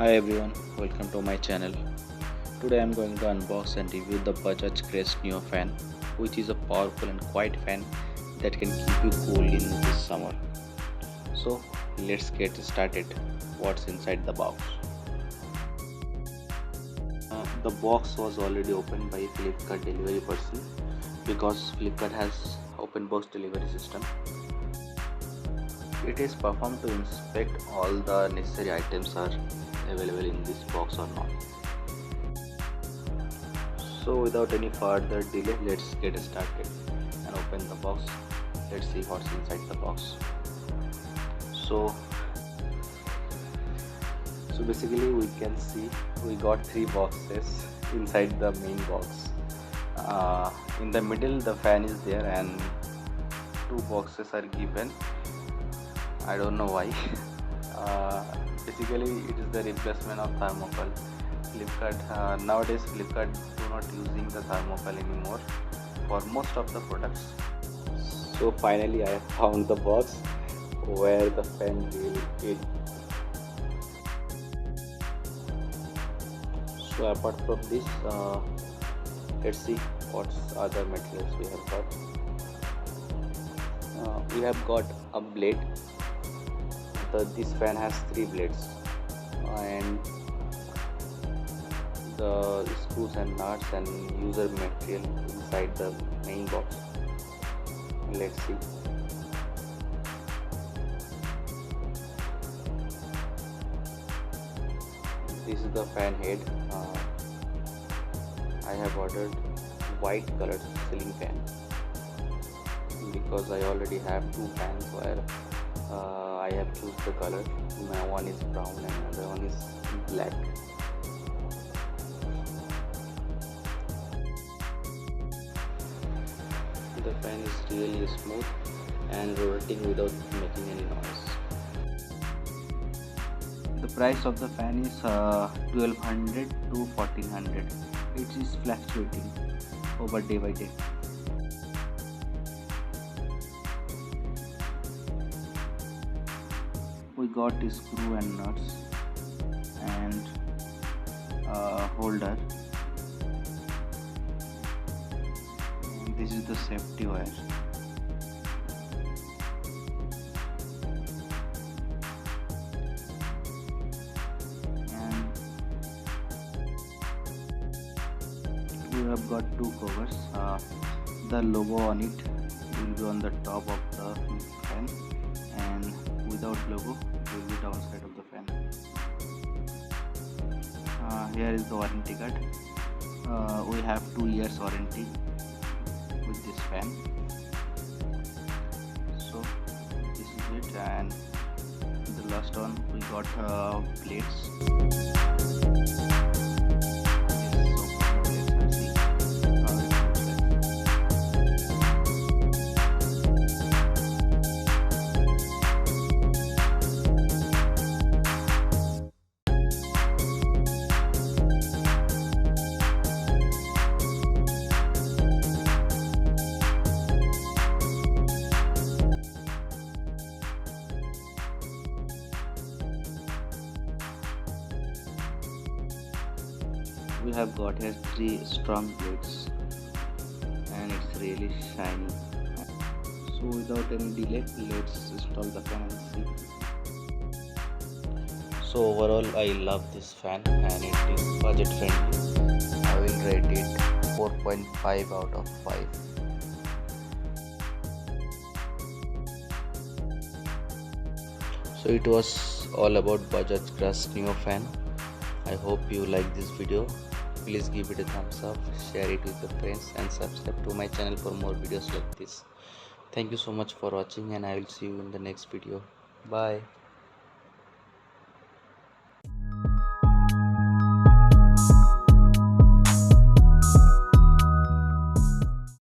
Hi everyone, welcome to my channel. Today I am going to unbox and review the Bajaj Crest Neo fan, which is a powerful and quiet fan that can keep you cool in this summer. So let's get started. What's inside the box? The box was already opened by Flipkart delivery person because Flipkart has open box delivery system. It is performed to inspect all the necessary items are available in this box or not. So without any further delay, let's get started and open the box. Let's see what's inside the box. So basically we can see we got three boxes inside the main box. In the middle the fan is there and two boxes are given. I don't know why. Basically it is the replacement of thermocol. Flipkart nowadays Flipkart do not using the thermocol anymore for most of the products. So finally I found the box where the fan will fit. So apart from this, let's see what other materials we have got. We have got a blade. This fan has three blades and the screws and nuts and user material inside the main box. Let's see. This is the fan head. I have ordered white colored ceiling fan because I already have two fans where I have choose the color. One is brown and another one is black. The fan is really smooth and rotating without making any noise. The price of the fan is 1200 to 1400. It is fluctuating over day by day. We got the screw and nuts and holder. And this is the safety wire. And we have got two covers. The logo on it will be on the top of the fan, and without logo it will be downside of the fan. Here is the warranty card. We have 2 years warranty with this fan. So this is it, and the last one we got plates. We have got here three strong blades and it's really shiny. So without any delay, let's install the fan and see. So overall I love this fan and it is budget friendly. I will rate it 4.5 out of 5. So it was all about Bajaj Crest Neo fan. I hope you like this video. Please give it a thumbs up, share it with your friends and subscribe to my channel for more videos like this. Thank you so much for watching and I will see you in the next video. Bye.